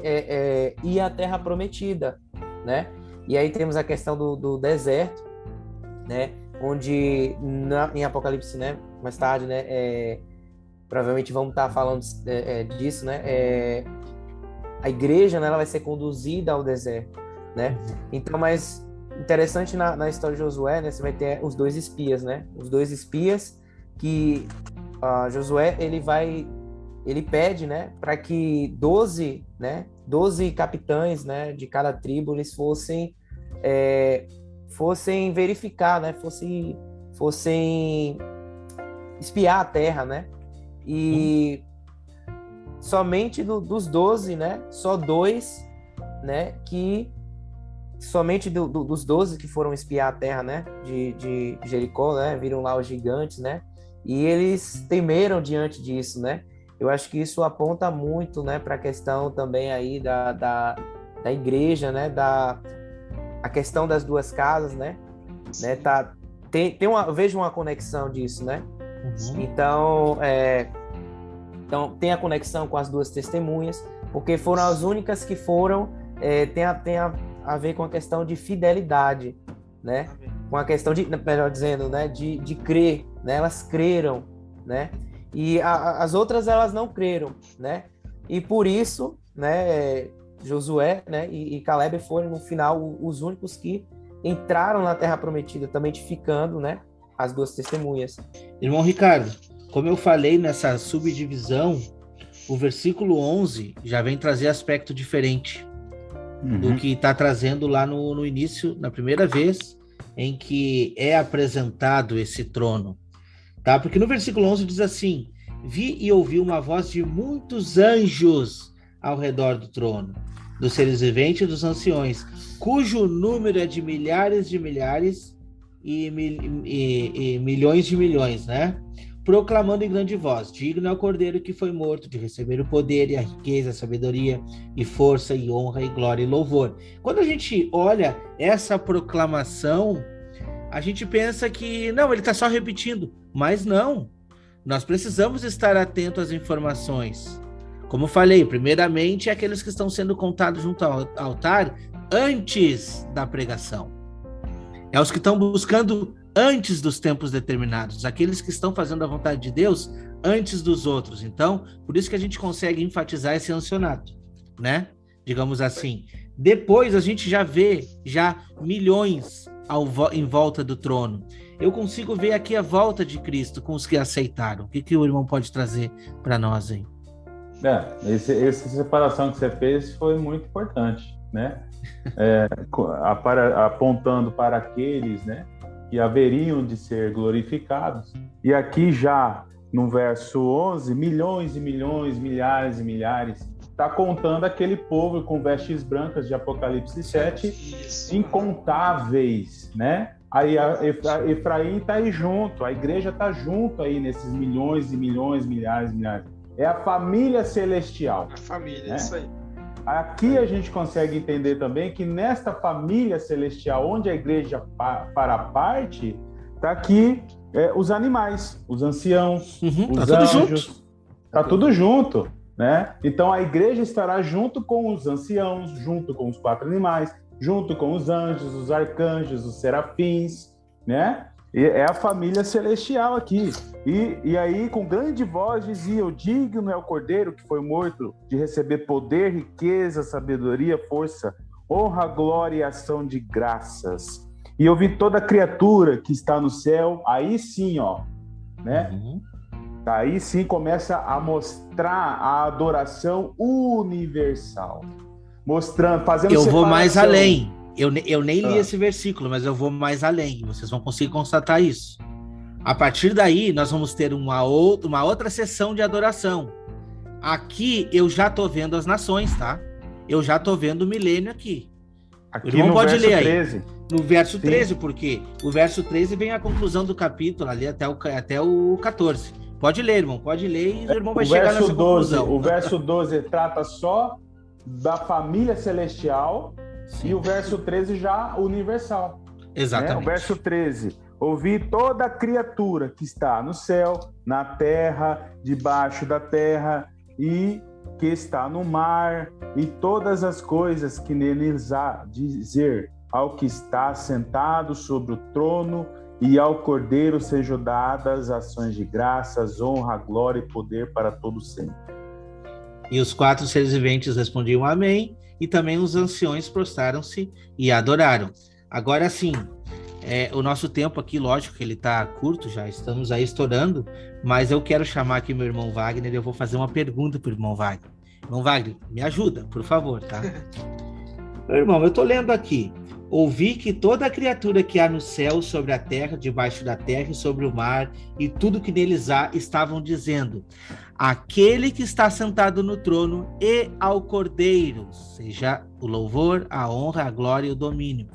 ir à Terra Prometida, né? E aí temos a questão do deserto, né? Onde em Apocalipse, né? Mais tarde, né? Provavelmente vamos estar falando disso, né? A igreja, né, ela vai ser conduzida ao deserto, né? Então, mas interessante na história de Josué, né? Você vai ter os 2 espias, né? Os 2 espias que Josué, ele pede, né, para que 12 capitães, né, de cada tribo, eles fossem verificar, né, fossem espiar a terra, né, e somente dos 12, né, só 2, né, somente dos 12 que foram espiar a terra, né, de Jericó, né, viram lá os gigantes, né, e eles temeram diante disso, né. Eu acho que isso aponta muito, né, para a questão também aí da igreja, né, a questão das 2 casas, né, eu vejo uma conexão disso, né. Então tem a conexão com as 2 testemunhas, porque foram as únicas que foram, tem a ver com a questão de fidelidade, né, com a questão de, melhor dizendo, né, de crer, né, elas creram, né. E as outras, elas não creram, né? E por isso, né, Josué, né, e Caleb foram, no final, os únicos que entraram na Terra Prometida, também edificando, né, as 2 testemunhas. Irmão Ricardo, como eu falei nessa subdivisão, o versículo 11 já vem trazer aspecto diferente do que está trazendo lá no início, na primeira vez em que é apresentado esse trono. Tá? Porque no versículo 11 diz assim: vi e ouvi uma voz de muitos anjos ao redor do trono, dos seres viventes e dos anciões, cujo número é de milhares e milhões de milhões, né? Proclamando em grande voz: digno é o Cordeiro que foi morto de receber o poder e a riqueza, a sabedoria e força e honra e glória e louvor. Quando a gente olha essa proclamação, a gente pensa que, não, ele está só repetindo, mas não. Nós precisamos estar atentos às informações. Como falei, primeiramente, aqueles que estão sendo contados junto ao altar antes da pregação. É os que estão buscando antes dos tempos determinados, aqueles que estão fazendo a vontade de Deus antes dos outros. Então, por isso que a gente consegue enfatizar esse ancionato, né? Digamos assim. Depois a gente já vê milhões em volta do trono. Eu consigo ver aqui a volta de Cristo com os que aceitaram. O que o irmão pode trazer para nós aí? Essa separação que você fez foi muito importante, né? Apontando para aqueles, né, que haveriam de ser glorificados. E aqui já no verso 11, milhões e milhões, milhares e milhares, está contando aquele povo com vestes brancas de Apocalipse 7, incontáveis, né? Aí Efraim está aí junto, a igreja está junto aí nesses milhões e milhões, milhares e milhares. É a família celestial. A família, né? Isso aí. Aqui a gente consegue entender também que nesta família celestial, onde a igreja para parte, está aqui os animais, os anciãos, os anjos. Está tudo junto. Né? Então a igreja estará junto com os anciãos, junto com os 4 animais, junto com os anjos, os arcanjos, os serafins, né? E é a família celestial aqui. E aí, com grande voz, dizia: o digno é o Cordeiro que foi morto de receber poder, riqueza, sabedoria, força, honra, glória e ação de graças. E eu vi toda criatura que está no céu, aí sim, ó, né? Aí sim começa a mostrar a adoração universal. Mostrando, fazendo separação. Eu vou mais além. Eu nem li esse versículo, mas eu vou mais além. Vocês vão conseguir constatar isso. A partir daí, nós vamos ter uma outra sessão de adoração. Aqui, eu já tô vendo as nações, tá? Eu já tô vendo o milênio aqui. Aqui o irmão no pode verso ler 13. Aí. No verso Sim. 13, porque o verso 13 vem a conclusão do capítulo, ali até o 14. Pode ler, irmão, pode ler e o irmão vai chegar nessa conclusão. O verso 12 trata só da família celestial. Sim. E o verso 13 já universal. Exatamente. Né? O verso 13: ouvi toda criatura que está no céu, na terra, debaixo da terra e que está no mar, e todas as coisas que neles há dizer. ao que está sentado sobre o trono e ao Cordeiro sejam dadas ações de graças, honra, glória e poder para todos sempre. E os 4 seres viventes respondiam amém, e também os anciões prostraram-se e adoraram. Agora sim, o nosso tempo aqui, lógico que ele está curto, já estamos aí estourando, mas eu quero chamar aqui meu irmão Wagner e eu vou fazer uma pergunta para o irmão Wagner. Irmão Wagner, me ajuda, por favor, tá? Meu irmão, eu estou lendo aqui. Ouvi que toda criatura que há no céu, sobre a terra, debaixo da terra e sobre o mar, e tudo que neles há, estavam dizendo: aquele que está sentado no trono e ao Cordeiro, seja o louvor, a honra, a glória e o domínio.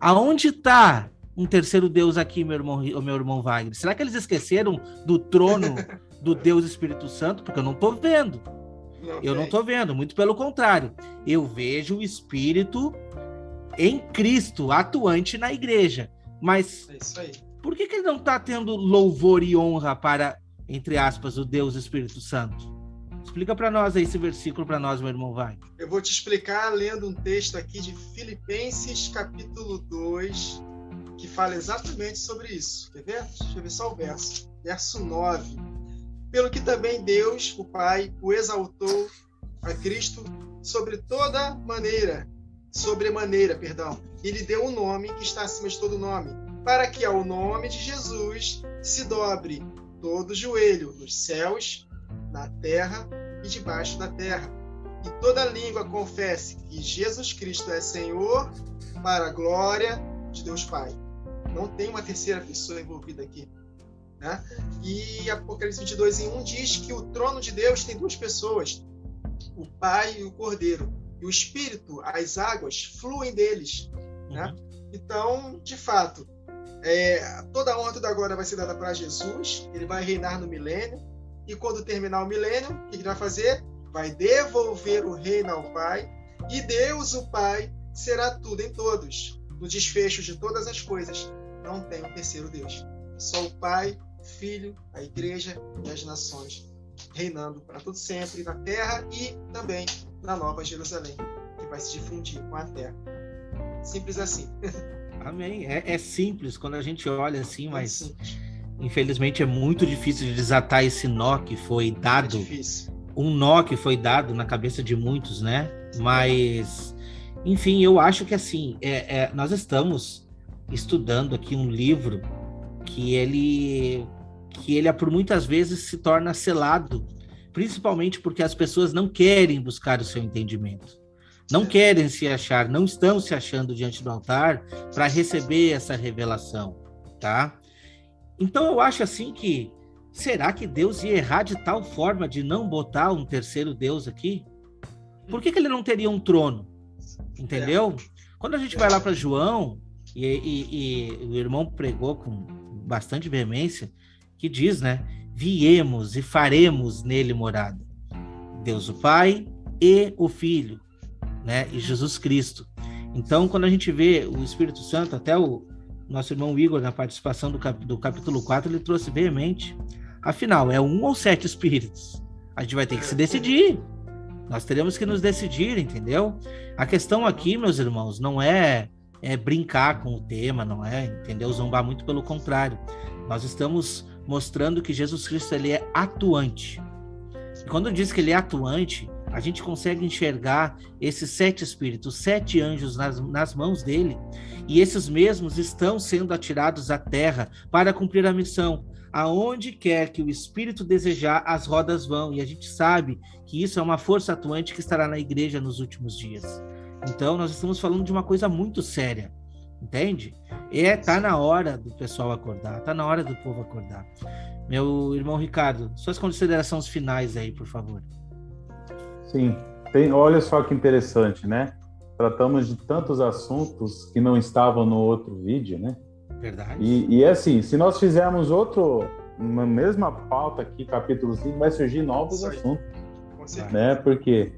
Aonde está um terceiro Deus aqui, meu irmão Wagner? Será que eles esqueceram do trono do Deus Espírito Santo? Porque eu não estou vendo. Eu não estou vendo, muito pelo contrário. Eu vejo o Espírito em Cristo, atuante na igreja. Mas por que ele não está tendo louvor e honra para, entre aspas, o Deus Espírito Santo? Explica para nós aí esse versículo para nós, meu irmão, vai. Eu vou te explicar lendo um texto aqui de Filipenses, capítulo 2, que fala exatamente sobre isso. Quer ver? Deixa eu ver só o verso. Verso 9. Pelo que também Deus, o Pai, o exaltou a Cristo sobremaneira, e lhe deu um nome que está acima de todo nome, para que ao nome de Jesus se dobre todo joelho nos céus, na terra e debaixo da terra, e toda língua confesse que Jesus Cristo é Senhor, para a glória de Deus Pai. Não tem uma terceira pessoa envolvida aqui, né? E Apocalipse 22:1 diz que o trono de Deus tem 2 pessoas, o Pai e o Cordeiro, e o Espírito, as águas, fluem deles, né? Então, de fato, toda a honra, toda a glória vai ser dada para Jesus. Ele vai reinar no milênio, e quando terminar o milênio, o que ele vai fazer? Vai devolver o reino ao Pai, e Deus, o Pai, será tudo em todos. No desfecho de todas as coisas, não tem um terceiro Deus. Só o Pai, o Filho, a Igreja e as nações, reinando para todo sempre na terra e também na Nova Jerusalém, que vai se difundir com a terra. Simples assim. Amém. É simples quando a gente olha assim, mas infelizmente é muito difícil de desatar esse nó que foi dado. É difícil. Um nó que foi dado na cabeça de muitos, né? Mas, enfim, eu acho que assim, nós estamos estudando aqui um livro que ele por muitas vezes se torna selado, principalmente porque as pessoas não querem buscar o seu entendimento, não querem se achar, não estão se achando diante do altar para receber essa revelação, tá? Então eu acho assim que, será que Deus ia errar de tal forma de não botar um terceiro Deus aqui? Por que ele não teria um trono? Entendeu? Quando a gente vai lá para João, e o irmão pregou com bastante veemência, que diz, né? Viemos e faremos nele morada. Deus o Pai e o Filho, né? E Jesus Cristo. Então, quando a gente vê o Espírito Santo, até o nosso irmão Igor, na participação do capítulo 4, ele trouxe veemente. Afinal, é 1 ou 7 espíritos? A gente vai ter que se decidir. Nós teremos que nos decidir, entendeu? A questão aqui, meus irmãos, não é brincar com o tema, não é, entendeu? Zombar, muito pelo contrário. Nós estamos mostrando que Jesus Cristo, ele é atuante. E quando diz que ele é atuante, a gente consegue enxergar esses 7 espíritos, 7 anjos nas mãos dele, e esses mesmos estão sendo atirados à terra para cumprir a missão. Aonde quer que o Espírito desejar, as rodas vão, e a gente sabe que isso é uma força atuante que estará na igreja nos últimos dias. Então, nós estamos falando de uma coisa muito séria, entende? Tá na hora do pessoal acordar, tá na hora do povo acordar. Meu irmão Ricardo, suas considerações finais aí, por favor. Sim, olha só que interessante, né? Tratamos de tantos assuntos que não estavam no outro vídeo, né? Verdade. E assim, se nós fizermos uma mesma pauta aqui, capítulo 5, vai surgir novos assuntos, né? Porque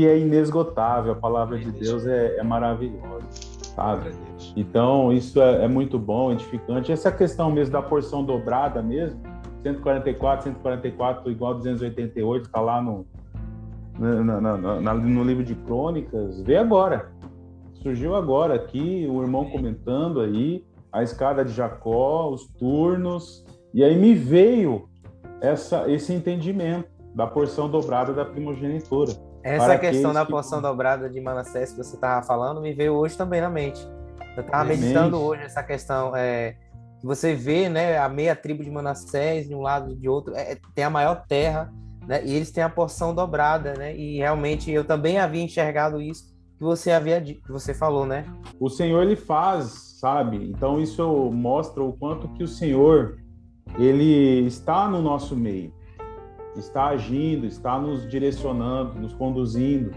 é inesgotável, a palavra de Deus é maravilhosa, sabe? Então, isso é muito bom, edificante. Essa questão mesmo da porção dobrada mesmo, 144 igual a 288, está lá no livro de Crônicas, vê agora. Surgiu agora aqui, o irmão comentando aí, a escada de Jacó, os turnos, e aí me veio esse entendimento da porção dobrada da primogenitura. Essa questão da porção dobrada de Manassés que você estava falando me veio hoje também na mente. Eu estava meditando hoje essa questão, que você vê, né, a meia tribo de Manassés de um lado e de outro, tem a maior terra, né, e eles têm a porção dobrada, né, e realmente eu também havia enxergado isso que você falou, né? O Senhor, ele faz, sabe? Então isso mostra o quanto que o Senhor, ele está no nosso meio, está agindo, está nos direcionando, nos conduzindo,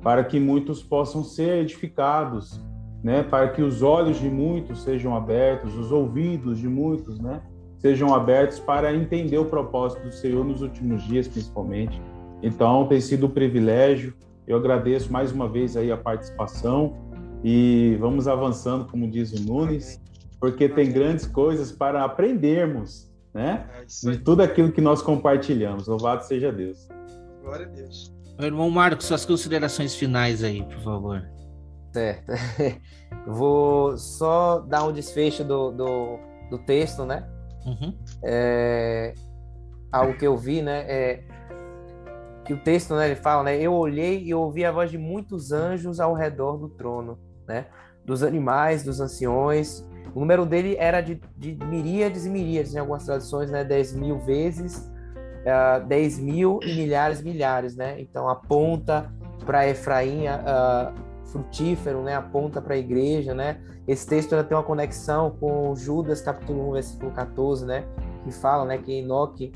para que muitos possam ser edificados, né? Para que os olhos de muitos sejam abertos, os ouvidos de muitos, né? Sejam abertos para entender o propósito do Senhor nos últimos dias, principalmente. Então, tem sido um privilégio. Eu agradeço mais uma vez aí a participação e vamos avançando, como diz o Nunes, porque tem grandes coisas para aprendermos, né? De tudo aquilo que nós compartilhamos. Louvado seja Deus. Glória a Deus. Meu irmão Marcos, suas considerações finais aí, por favor. Certo. Vou só dar um desfecho do texto, né? Uhum. Algo que eu vi, né? Que o texto, né, ele fala, né? Eu olhei e ouvi a voz de muitos anjos ao redor do trono, né? Dos animais, dos anciões. O número dele era de miríades e miríades, em algumas traduções, né? 10.000 vezes, 10.000 e milhares, né? Então aponta para Efraim frutífero, né? Aponta para a igreja, né? Esse texto tem uma conexão com Judas, capítulo 1, versículo 14, né? Que fala, né, que Enoque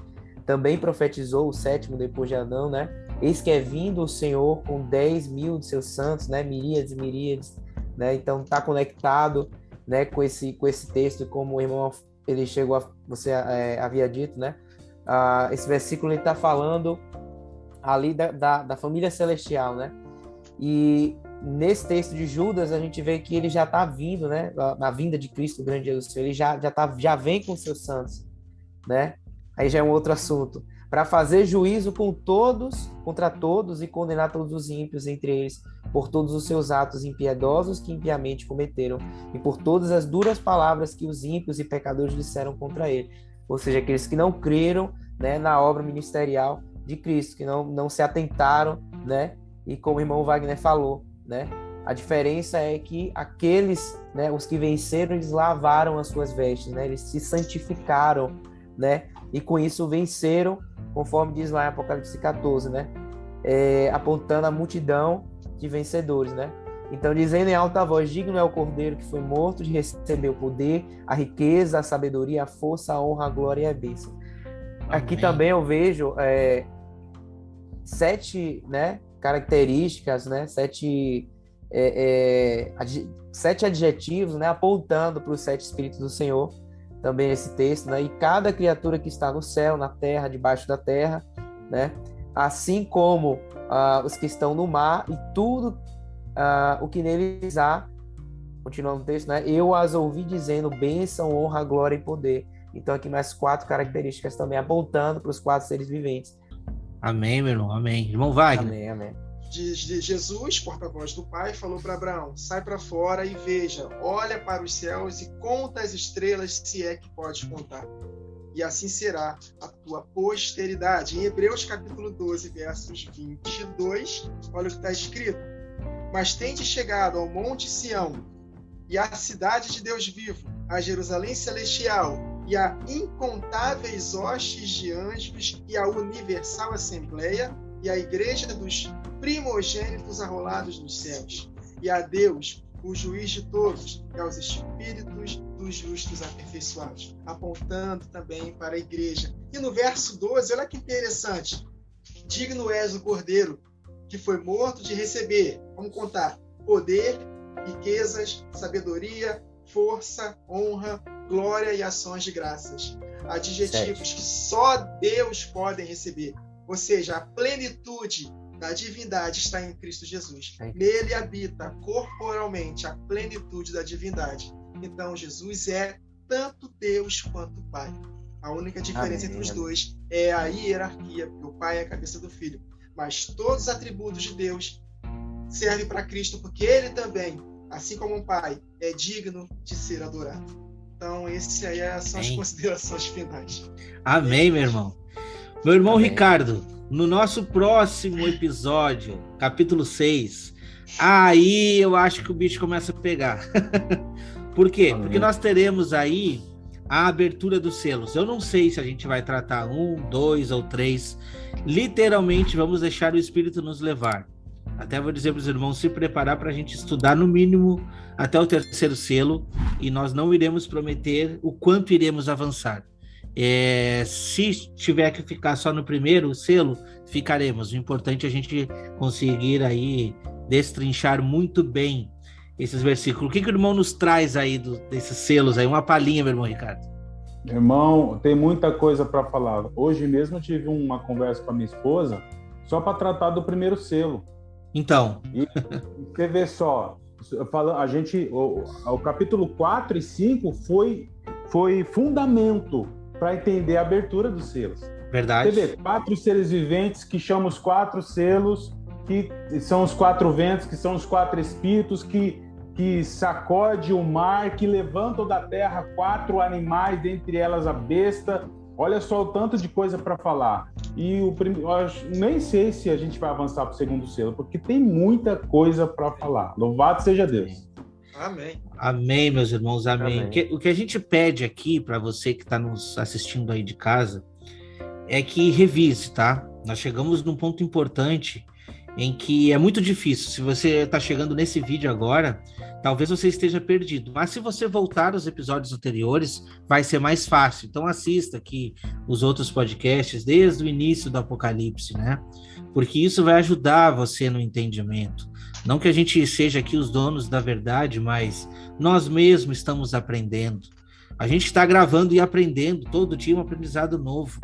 também profetizou o sétimo depois de Adão, né? Eis que é vindo o Senhor com 10.000 de seus santos, né? Miríades e miríades, né? Então está conectado, né, com esse texto, como o irmão ele chegou você havia dito, né? Esse versículo ele está falando ali da família celestial, né? E nesse texto de Judas a gente vê que ele já está vindo, né? Na vinda de Cristo, o grande dia do Senhor, ele já vem com seus santos, né? Aí já é um outro assunto, para fazer juízo contra todos e condenar todos os ímpios entre eles, por todos os seus atos impiedosos que impiamente cometeram, e por todas as duras palavras que os ímpios e pecadores disseram contra ele. Ou seja, aqueles que não creram, né, na obra ministerial de Cristo, que não se atentaram, né? E como o irmão Wagner falou, né? A diferença é que aqueles, né, os que venceram, eles lavaram as suas vestes, né? Eles se santificaram, né? E com isso venceram, conforme diz lá em Apocalipse 14, né? Apontando a multidão de vencedores, né? Então, dizendo em alta voz, digno é o Cordeiro que foi morto de receber o poder, a riqueza, a sabedoria, a força, a honra, a glória e a bênção. Aqui também eu vejo 7, né, características, né? 7 adjetivos, né, apontando para os 7 Espíritos do Senhor, também esse texto, né? E cada criatura que está no céu, na terra, debaixo da terra, né? Assim como os que estão no mar e tudo o que neles há, continuando o texto, né? Eu as ouvi dizendo bênção, honra, glória e poder. Então aqui mais 4 características também apontando para os 4 seres viventes. Amém, meu irmão, amém. Irmão Wagner. Amém, amém. De Jesus, porta-voz do Pai, falou para Abraão: sai para fora e veja, olha para os céus e conta as estrelas, se é que pode contar. E assim será a tua posteridade. Em Hebreus capítulo 12, versos 22, olha o que está escrito: mas tende chegado ao monte Sião e à cidade de Deus vivo, a Jerusalém celestial e a incontáveis hostes de anjos e a universal assembleia e a igreja dos primogênitos arrolados nos céus, e a Deus, o juiz de todos, e aos espíritos dos justos aperfeiçoados, apontando também para a igreja. E no verso 12, olha que interessante: digno és o Cordeiro, que foi morto de receber, vamos contar, poder, riquezas, sabedoria, força, honra, glória e ações de graças. Adjetivos que só Deus pode receber. Ou seja, a plenitude da divindade está em Cristo Jesus. Nele habita corporalmente a plenitude da divindade. Então, Jesus é tanto Deus quanto Pai. A única diferença entre os dois é a hierarquia, porque o Pai é a cabeça do Filho. Mas todos os atributos de Deus servem para Cristo, porque Ele também assim como um pai é digno de ser adorado. Então, esse aí são as considerações finais. Amém, meu irmão. Meu irmão Amém. Ricardo, no nosso próximo episódio, capítulo 6, aí eu acho que o bicho começa a pegar. Por quê? Amém. Porque nós teremos aí a abertura dos selos. Eu não sei se a gente vai tratar 1, 2 ou 3. Literalmente, vamos deixar o Espírito nos levar. Até vou dizer para os irmãos se preparar para a gente estudar no mínimo até o 3º selo, e nós não iremos prometer o quanto iremos avançar. Se tiver que ficar só no 1º selo, ficaremos. O importante é a gente conseguir aí destrinchar muito bem esses versículos. O que o irmão nos traz aí desses selos aí? Uma palhinha, meu irmão Ricardo. Irmão, tem muita coisa para falar. Hoje mesmo eu tive uma conversa com a minha esposa só para tratar do 1º selo. Então. E você vê só, o capítulo 4 e 5 foi fundamento para entender a abertura dos selos. Verdade. Você vê 4 seres viventes que chamam os 4 selos, que são os 4 ventos, que são os 4 espíritos, que sacode o mar, que levantam da terra 4 animais, dentre elas a besta. Olha só o tanto de coisa para falar. E eu nem sei se a gente vai avançar para o 2º selo, porque tem muita coisa para falar. Louvado seja Deus. Amém. Amém, meus irmãos, amém. Amém. O que a gente pede aqui para você que está nos assistindo aí de casa é que revise, tá? Nós chegamos num ponto importante em que é muito difícil. Se você está chegando nesse vídeo agora, talvez você esteja perdido. Mas se você voltar aos episódios anteriores, vai ser mais fácil. Então assista aqui os outros podcasts desde o início do Apocalipse, né? Porque isso vai ajudar você no entendimento. Não que a gente seja aqui os donos da verdade, mas nós mesmos estamos aprendendo. A gente está gravando e aprendendo todo dia um aprendizado novo,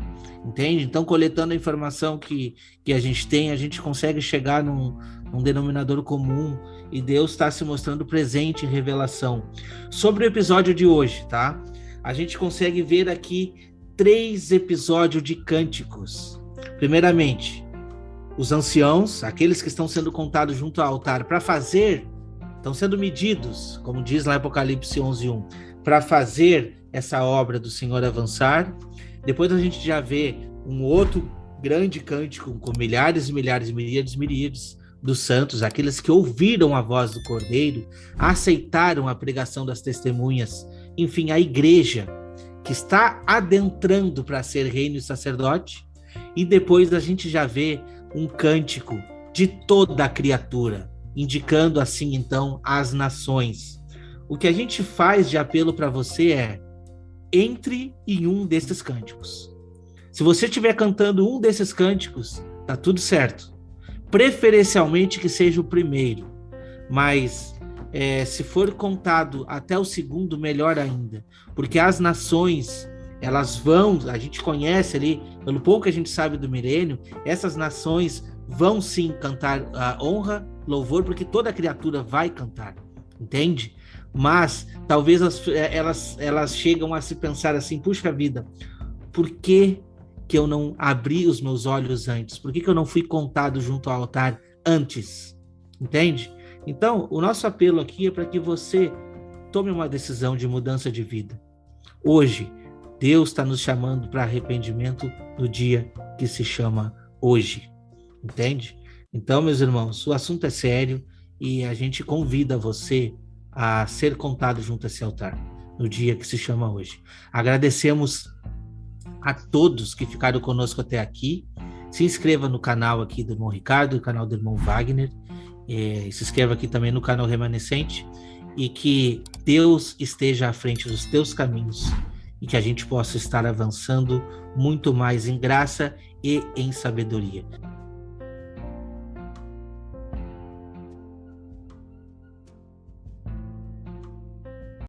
entende? Então, coletando a informação que a gente tem, a gente consegue chegar num denominador comum, e Deus está se mostrando presente em revelação. Sobre o episódio de hoje, tá? A gente consegue ver aqui 3 episódios de cânticos. Primeiramente, os anciãos, aqueles que estão sendo contados junto ao altar para fazer, estão sendo medidos, como diz lá em Apocalipse 11:1, para fazer essa obra do Senhor avançar. Depois a gente já vê um outro grande cântico com milhares e milhares, miríades dos santos, aqueles que ouviram a voz do Cordeiro, aceitaram a pregação das testemunhas, enfim, a igreja que está adentrando para ser reino e sacerdote. E depois a gente já vê um cântico de toda a criatura, indicando assim então as nações. O que a gente faz de apelo para você é: entre em um desses cânticos. Se você estiver cantando um desses cânticos, tá tudo certo. Preferencialmente que seja o primeiro, mas se for contado até o 2º, melhor ainda, porque as nações, elas vão, a gente conhece ali, pelo pouco que a gente sabe do milênio, essas nações vão sim cantar a honra, louvor, porque toda criatura vai cantar, entende? Mas talvez elas chegam a se pensar assim: puxa vida, por que eu não abri os meus olhos antes? Por que eu não fui contado junto ao altar antes? Entende? Então, o nosso apelo aqui é para que você tome uma decisão de mudança de vida. Hoje, Deus está nos chamando para arrependimento no dia que se chama hoje. Entende? Então, meus irmãos, o assunto é sério e a gente convida você a ser contado junto a esse altar no dia que se chama hoje. Agradecemos a todos que ficaram conosco até aqui. Se inscreva no canal aqui do irmão Ricardo, no canal do irmão Wagner, se inscreva aqui também no canal Remanescente, e que Deus esteja à frente dos teus caminhos e que a gente possa estar avançando muito mais em graça e em sabedoria.